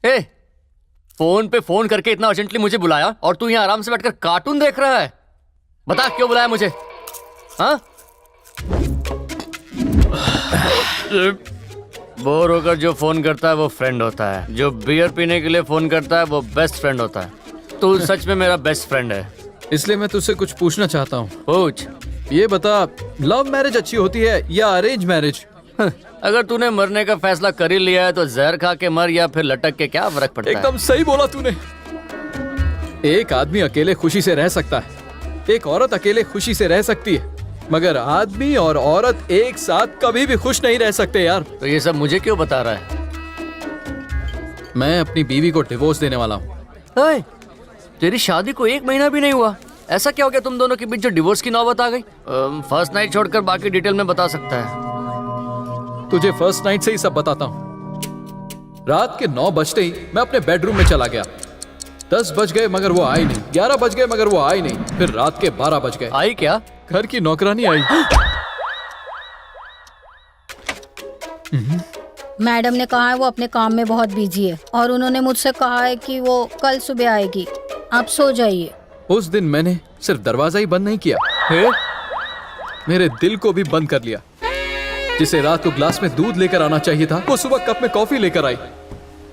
ए, phone पे phone करके इतना अर्जेंटली मुझे बुलाया और तू यहाँ आराम से बैठकर कार्टून देख रहा है। बता क्यों बुलाया मुझे? हाँ? बोर होकर जो फोन करता है वो फ्रेंड होता है, जो बियर पीने के लिए फोन करता है वो बेस्ट फ्रेंड होता है। तू सच में मेरा बेस्ट फ्रेंड है। इसलिए मैं तुझसे कुछ पूछना चाहता हूँ। पूछ। ये बता, लव मैरिज अच्छी होती है या अरेंज मैरिज? अगर तूने मरने का फैसला कर ही लिया है तो जहर खा के मर या फिर लटक के क्या फर्क पड़ता है? एकदम सही बोला तूने। एक आदमी अकेले खुशी से रह सकता है, एक औरत अकेले खुशी से रह सकती है, मगर आदमी और औरत एक साथ कभी भी खुश नहीं रह सकते यार। तो ये सब मुझे क्यों बता रहा है? मैं अपनी बीवी को डिवोर्स देने वाला हूँ। तेरी शादी को 1 महीना भी नहीं हुआ, ऐसा क्या हो गया तुम दोनों के बीच जो डिवोर्स की नौबत आ गई? फर्स्ट नाइट छोड़कर बाकी डिटेल में बता सकता है। तुझे फर्स्ट नाइट से ही सब बताता हूँ। रात के 9 बजते ही मैं अपने बेडरूम में चला गया। 10 बज गए मगर वो आई नहीं, 11 बज गए मगर वो आई नहीं, फिर रात के 12 बज गए। आई क्या? घर की नौकरानी आई। मैडम ने कहा है वो अपने काम में बहुत बिजी है और उन्होंने मुझसे कहा है कि वो कल सुबह आएगी। आप सो जाइए। उस दिन मैंने सिर्फ दरवाजा ही बंद नहीं किया, मेरे दिल को भी बंद कर लिया। जिसे रात को ग्लास में दूध लेकर आना चाहिए था, वो सुबह कप में कॉफी लेकर आई।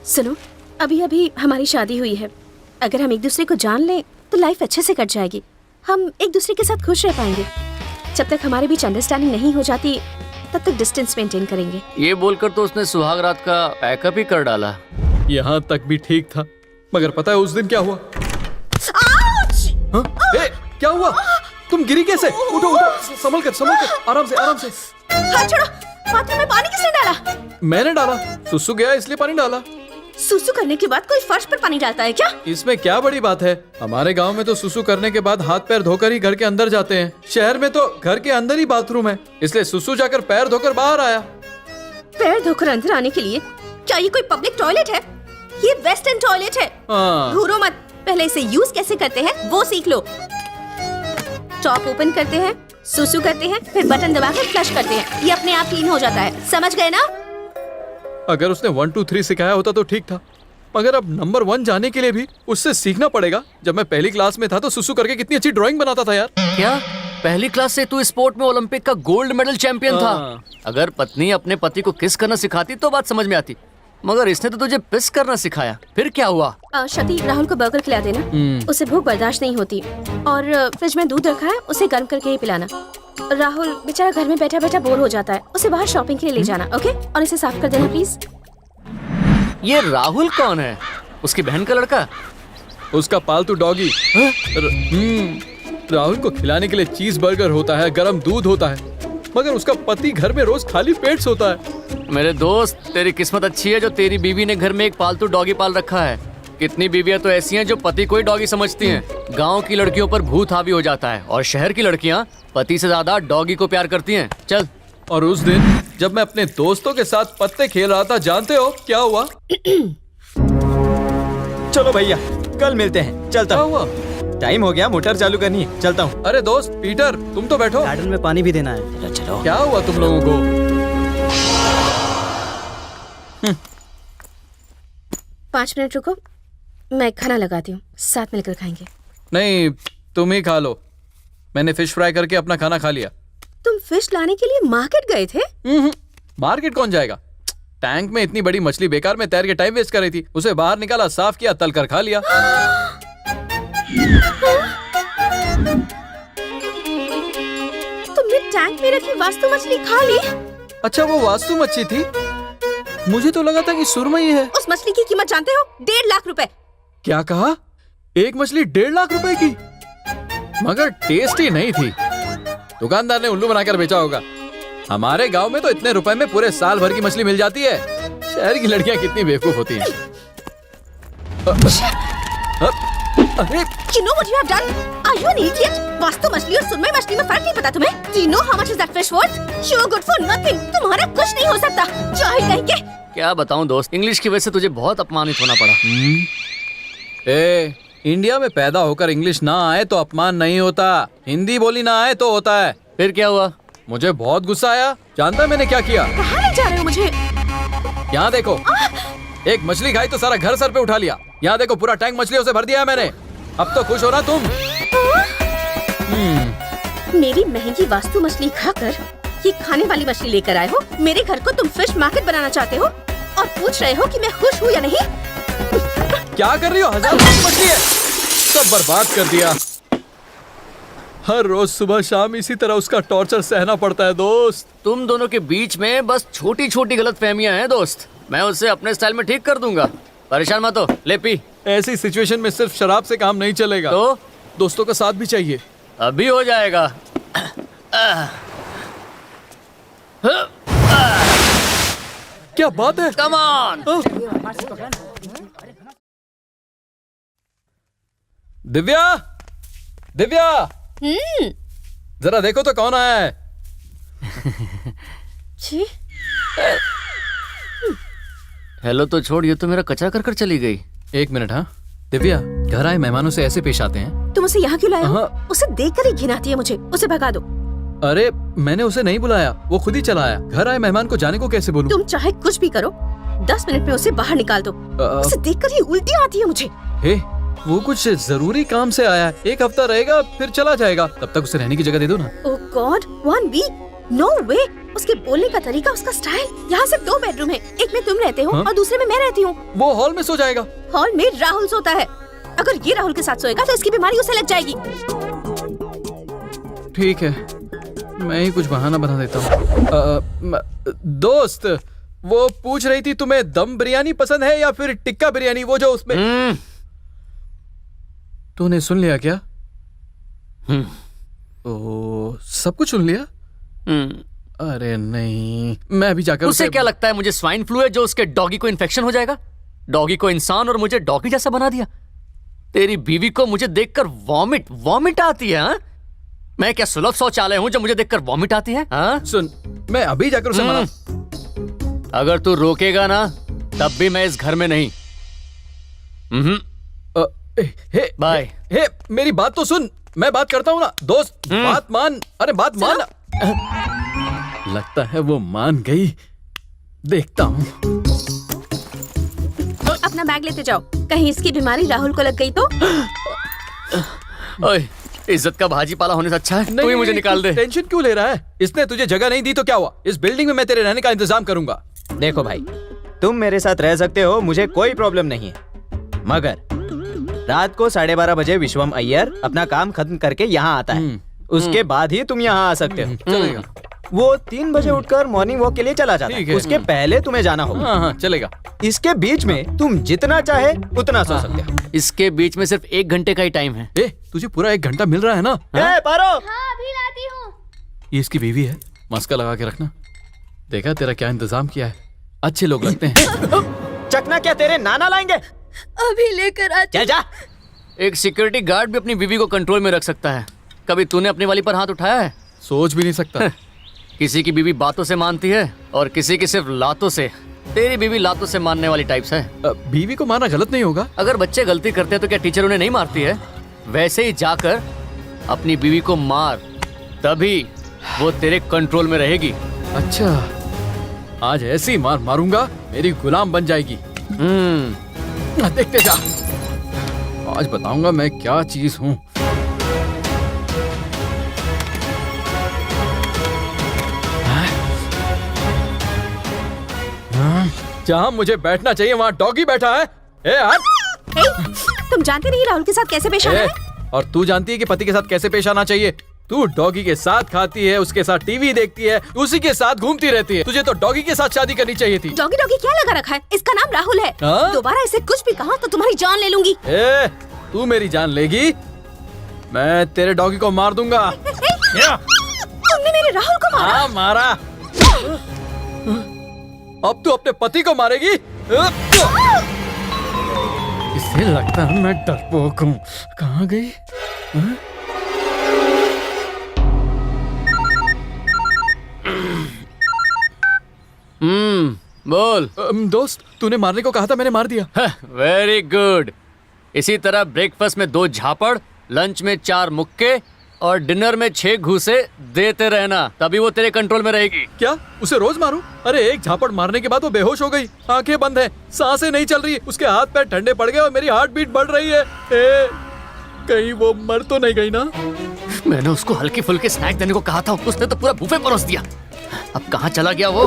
सुनो, अभी अभी हमारी शादी हुई है। अगर हम एक दूसरे को जान लें तो लाइफ अच्छे से कट जाएगी। हम एक दूसरे के साथ खुश रह पाएंगे। जब तक हमारे बीच अंडरस्टैंडिंग नहीं हो जाती तब तक डिस्टेंस मेंटेन करेंगे। ये बोलकर तो उसने सुहाग रात का पैकअप ही कर डाला। यहाँ तक भी ठीक था, मगर पता है उस दिन क्या हुआ? हाँ? क्या हुआ? तुम गिरी कैसे? उठो उठो, संभल कर, आराम से आराम से। हाथ छोड़ो। बाथरूम में पानी किसने डाला? मैंने डाला। सुसु गया इसलिए पानी डाला। सुसु करने के बाद कोई फर्श पर पानी डालता है क्या? इसमें क्या बड़ी बात है? हमारे गांव में तो सुसु करने के बाद हाथ पैर धोकर ही घर के अंदर जाते हैं। शहर में तो घर के अंदर ही बाथरूम है, इसलिए सुसु जाकर पैर धोकर बाहर आया। पैर धोकर अंदर आने के लिए? क्या ये कोई पब्लिक टॉयलेट है? ये वेस्टर्न टॉयलेट है। घूरो मत, पहले इसे यूज कैसे करते हैं वो सीख लो। टॉप ओपन करते हैं, सुसु करते हैं, फिर बटन दबाकर फ्लश करते हैं। ये अपने आप क्लीन हो जाता है, समझ गए ना? अगर उसने 1 2 3 सिखाया होता तो ठीक था, मगर अब नंबर 1 जाने के लिए भी उससे सीखना पड़ेगा। जब मैं पहली क्लास में था तो सुसु करके कितनी अच्छी ड्राइंग बनाता था यार। क्या? पहली क्लास से तू स्पोर्ट में ओलंपिक का गोल्ड मेडल चैंपियन था। अगर पत्नी अपने पति को किस करना सिखाती तो बात समझ में आती, मगर इसने तो तुझे पिस करना सिखाया। फिर क्या हुआ? शक्ति, राहुल को बर्गर खिला देना। उसे भूख बर्दाश्त नहीं होती। और फ्रिज में दूध रखा है, उसे गर्म करके ही पिलाना। राहुल बेचारा घर में बैठा बैठा बोर हो जाता है, उसे बाहर शॉपिंग के लिए ले जाना, ओके? और इसे साफ कर देना प्लीज। ये राहुल कौन है? उसकी बहन का लड़का? उसका पालतू डॉगी। राहुल को खिलाने के लिए चीज बर्गर होता है, गरम दूध होता है, मगर उसका पति घर में रोज खाली पेट सोता है। मेरे दोस्त, तेरी किस्मत अच्छी है जो तेरी बीवी ने घर में एक पालतू डॉगी पाल रखा है। कितनी बीवियां तो ऐसी हैं जो पति को ही डॉगी समझती हैं। गांव की लड़कियों पर भूत हावी हो जाता है और शहर की लड़कियां पति से ज्यादा डॉगी को प्यार करती हैं। चल। और उस दिन जब मैं अपने दोस्तों के साथ पत्ते खेल रहा था, जानते हो क्या हुआ? चलो भैया, कल मिलते हैं। चलता क्या हूँ। हुआ? टाइम हो गया, मोटर चालू करनी है। चलता हूँ। अरे दोस्त पीटर, तुम तो बैठो। गार्डन में पानी भी देना है। चलो। क्या हुआ तुम लोगों को? 5 मिनट रुको, मैं खाना लगाती हूँ, साथ मिलकर खाएंगे। नहीं, तुम ही खा लो। मैंने फिश फ्राई करके अपना खाना खा लिया। तुम फिश लाने के लिए मार्केट गए थे? मार्केट कौन जाएगा? टैंक में इतनी बड़ी मछली बेकार में तैर के टाइम वेस्ट कर रही थी, उसे बाहर निकाला, साफ किया, तल कर खा लिया। तुमने टैंक में रखी वास्तु मछली खा ली? अच्छा, वो वास्तु मच्छी थी? मुझे तो लगा था कि सुरमई है। उस मछली की कीमत जानते हो? 1.5 लाख रुपए। क्या कहा? एक मछली 1.5 लाख रुपए की? मगर टेस्टी नहीं थी। दुकानदार ने उल्लू बनाकर बेचा होगा। हमारे गांव में तो इतने रुपए में पूरे साल भर की मछली मिल जाती है। शहर की लड़कियां कितनी बेवकूफ होती हैं। अरे, You know what you have done? Are you an idiot? Vastu मछली और सुरमई मछली में फर्क नहीं पता तुम्हें? Do you know how much is that fish worth? You are good for nothing. तुम्हारा कुछ नहीं हो सकता। जाहिल कहीं के। क्या बताऊं दोस्त, इंग्लिश की वजह से तुझे बहुत अपमानित होना पड़ा। इंडिया में पैदा होकर इंग्लिश ना आए तो अपमान नहीं होता, हिंदी बोली ना आए तो होता है। फिर क्या हुआ? मुझे बहुत गुस्सा आया। जानता है मैंने क्या किया? कहाँ ले जा रहे हो मुझे? यहाँ देखो। एक मछली खाई तो सारा घर सर पे उठा लिया। यहाँ देखो पूरा टैंक मछलियों से भर दिया है मैंने। अब तो खुश हो ना तुम? मेरी महंगी वास्तु मछली खाकर ये खाने वाली मछली लेकर आए हो। मेरे घर को तुम फिश मार्केट बनाना चाहते हो और पूछ रहे हो कि मैं खुश हूँ या नहीं? क्या कर रही हो? 1000 की मछली है, सब बर्बाद कर दिया। हर रोज सुबह शाम इसी तरह उसका टॉर्चर सहना पड़ता है दोस्त। तुम दोनों के बीच में बस छोटी छोटी गलतफहमियां हैं दोस्त। मैं उसे अपने स्टाइल में ठीक कर दूंगा, परेशान मत हो। ले पी। ऐसी सिचुएशन में सिर्फ शराब से काम नहीं चलेगा, तो दोस्तों का साथ भी चाहिए। अभी हो जाएगा। क्या बात है? Come on. दिव्या, दिव्या, जरा देखो तो कौन आया है। छी, हेलो तो छोड़, ये तो मेरा कचरा कर कर चली गई। एक मिनट। हाँ दिव्या, घर आए मेहमानों से ऐसे पेश आते हैं? तुम उसे यहाँ क्यों लाए हो? हाँ। उसे देखकर ही घिन आती है मुझे। उसे भगा दो। अरे मैंने उसे नहीं बुलाया, वो खुद ही चला आया। घर आए मेहमान को जाने को कैसे बोलूं? तुम चाहे कुछ भी करो, 10 मिनट में उसे बाहर निकाल दो। उसे देखकर ही उल्टी आती है मुझे। हे, वो कुछ जरूरी काम से आया है, 1 हफ्ता रहेगा फिर चला जाएगा। तब तक उसे रहने की जगह दे दो ना। ओह गॉड, 1 वीक? नो वे। उसके बोलने का तरीका, उसका स्टाइल। यहाँ सिर्फ 2 बेडरूम है, एक में तुम रहते हो और दूसरे में मैं रहती हूँ। वो हॉल में सो जाएगा। हॉल में राहुल सोता है। अगर ये राहुल के साथ सोएगा तो इसकी बीमारी उसे लग जाएगी। ठीक है, मैं ही कुछ बहाना बना देता हूँ। दोस्त, वो पूछ रही थी तुम्हें दम बिरयानी पसंद है या फिर टिक्का बिरयानी, वो जो उसमें। तूने सुन लिया क्या? ओ, सब कुछ सुन लिया? अरे नहीं, मैं भी जाकर उसे क्या लगता है मुझे स्वाइन फ्लू है जो उसके डॉगी को इन्फेक्शन हो जाएगा? डॉगी को इंसान और मुझे डॉगी जैसा बना दिया। तेरी बीवी को मुझे देखकर वॉमिट आती है। हाँ? मैं क्या सुलभ शौचालय हूं जो मुझे देखकर वॉमिट आती है? हाँ? सुन, मैं अभी जाकर उसे मना। अगर तू रोकेगा ना तब भी मैं इस घर में नहीं। हे बाय। हे, मेरी बात तो सुन, मैं बात करता हूँ ना दोस्त। बात मान। अरे बात मान। लगता है वो मान गई, देखता हूँ। अपना बैग लेते जाओ, कहीं इसकी बीमारी राहुल को लग गई तो। ओए, इज्जत का भाजी पाला होने से अच्छा है तू ही मुझे निकाल दे। टेंशन क्यों ले रहा है? इसने तुझे जगह नहीं दी तो क्या हुआ? इस बिल्डिंग में मैं तेरे रहने का इंतजाम करूंगा। देखो भाई, तुम मेरे साथ रह सकते हो, मुझे कोई प्रॉब्लम नहीं है। मगर रात को 12:30 बजे विश्वम अय्यर अपना काम खत्म करके यहाँ आता है। उसके बाद ही तुम यहाँ आ सकते हो। चलेगा। वो 3 बजे उठकर मॉर्निंग वॉक के लिए चला जाता है। उसके पहले तुम्हें जाना होगा। हाँ, चलेगा। इसके बीच में तुम जितना चाहे उतना सो सकते हो। इसके बीच में सिर्फ 1 घंटे का ही टाइम है। तुझे पूरा 1 घंटा मिल रहा है ना? पारो, हाँ, अभी लाती हूँ। ये इसकी बीवी है, मस्का लगा के रखना। देखा तेरा क्या इंतजाम किया है, अच्छे लोग लगते हैं। चखना क्या तेरे नाना लाएंगे? अभी लेकर आती। चल जा। एक सिक्योरिटी गार्ड भी अपनी बीवी को कंट्रोल में रख सकता है। कभी तूने अपनी वाली पर हाथ उठाया है? सोच भी नहीं सकता। किसी की बीवी बातों से मानती है और किसी की सिर्फ लातों से। तेरी बीवी लातों से मानने वाली टाइप्स है। बीवी को मारना गलत नहीं होगा। अगर बच्चे गलती करते हैं तो क्या टीचर उन्हें नहीं मारती है? वैसे ही जाकर अपनी बीवी को मार, तभी वो तेरे कंट्रोल में रहेगी। अच्छा, आज ऐसी मार मारूंगा मेरी गुलाम बन जाएगी। देखते जा, आज बताऊंगा मैं क्या चीज हूँ। जहाँ मुझे बैठना चाहिए वहाँ डॉगी बैठा है। तुम जानते नहीं राहुल के साथ कैसे पेश आना है? और तू जानती है कि पति के साथ कैसे पेश आना चाहिए। तू डॉगी के साथ खाती है, उसके साथ टीवी देखती है, उसी के साथ घूमती रहती है। तुझे तो डॉगी के साथ शादी करनी चाहिए थी। डॉगी डॉगी क्या लगा रखा है? इसका नाम राहुल है। हाँ? दोबारा इसे कुछ भी कहा तो तुम्हारी जान ले लूंगी। तू मेरी जान लेगी, मैं तेरे डॉगी को मार दूंगा। तुमने मेरे राहुल को मारा? हाँ, मारा। अब तू अपने पति को मारेगी? इसे लगता है मैं डरपोक हूँ। कहाँ गई? बोल। दोस्त, तूने मारने को कहा था, मैंने मार दिया। Very good. इसी तरह ब्रेकफास्ट में 2 झापड़, लंच में 4 मुक्के और डिनर में 6 घूसे देते रहना, तभी वो तेरे कंट्रोल में रहेगी। क्या उसे रोज मारूं? अरे एक झापड़ मारने के बाद वो बेहोश हो गई, आंखें बंद हैं, सांसें नहीं चल रही, उसके हाथ पैर ठंडे पड़ गए और मेरी हार्ट बीट बढ़ रही है। कहीं वो मर तो नहीं गई ना? मैंने उसको हल्की फुल्की स्नैक देने को कहा था, उसने तो पूरा बुफे परोस दिया। अब कहाँ चला गया वो?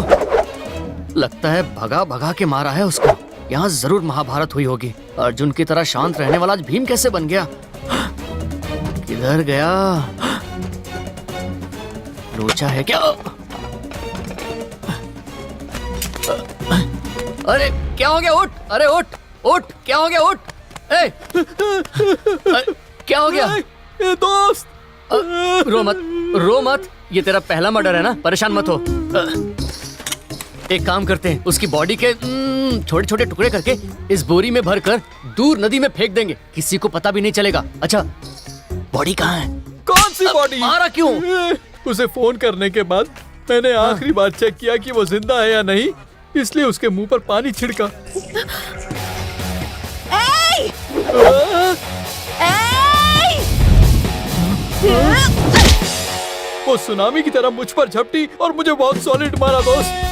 लगता है भगा भगा के मारा है उसको। यहाँ जरूर महाभारत हुई होगी। अर्जुन की तरह शांत रहने वाला आज भीम कैसे बन गया? किधर गया? लोचा है क्या? अरे क्या हो गया? उठ! अरे उठ! उठ! क्या हो गया? उठ! ए! क्या हो गया? ए, दोस्त रो मत, रो मत। ये तेरा पहला मर्डर है ना, परेशान मत हो। एक काम करते हैं, उसकी बॉडी के छोटे छोटे टुकड़े करके इस बोरी में भरकर दूर नदी में फेंक देंगे, किसी को पता भी नहीं चलेगा। अच्छा, बॉडी कहाँ है? कौन सी बॉडी? मारा क्यों? उसे फोन करने के बाद मैंने आखिरी बार चेक किया कि वो जिंदा है या नहीं, इसलिए उसके मुंह पर पानी छिड़का। वो सुनामी की तरह मुझ पर झपटी और मुझे बहुत सॉलिड मारा दोस्त।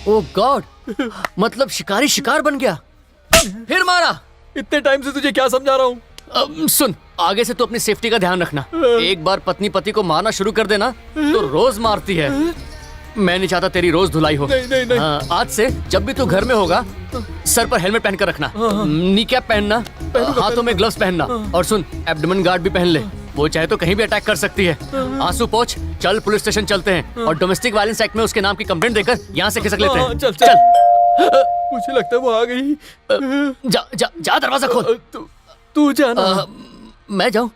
ओह गॉड, मतलब शिकारी शिकार बन गया। फिर मारा। इतने टाइम से तुझे क्या समझा रहा हूँ? सुन, आगे से तो अपनी सेफ्टी का ध्यान रखना। एक बार पत्नी पति को मारना शुरू कर देना तो रोज मारती है। मैं नहीं चाहता तेरी रोज धुलाई हो। नहीं, नहीं, नहीं। आज से जब भी तू घर में होगा, सर पर हेलमेट पहन कर रखना, नी कैप पहनना, हाथों में ग्लव्स पहनना, और सुन, एब्डोमेन गार्ड भी पहन ले। वो चाहे तो कहीं भी अटैक कर सकती है। आंसू पोंछ, चल पुलिस स्टेशन चलते हैं और डोमेस्टिक वायलेंस एक्ट में उसके नाम की कंप्लेंट देकर यहाँ से खिसक लेते हैं। चल चल। मुझे लगता है वो आ गई। जा जा जा, दरवाजा खोल। तू जाना। मैं जाऊं?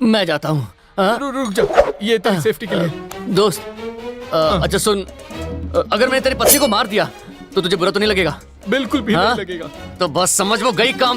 मैं जाता हूँ। रुक जा, ये तेरी सेफ्टी के लिए। दोस्त, अच्छा सुन, अगर मैंने तेरी पत्नी को मार दिया तो तुझे बुरा तो नहीं लगेगा? बिल्कुल भी हाँ? नहीं लगेगा। तो बस समझ, वो गई काम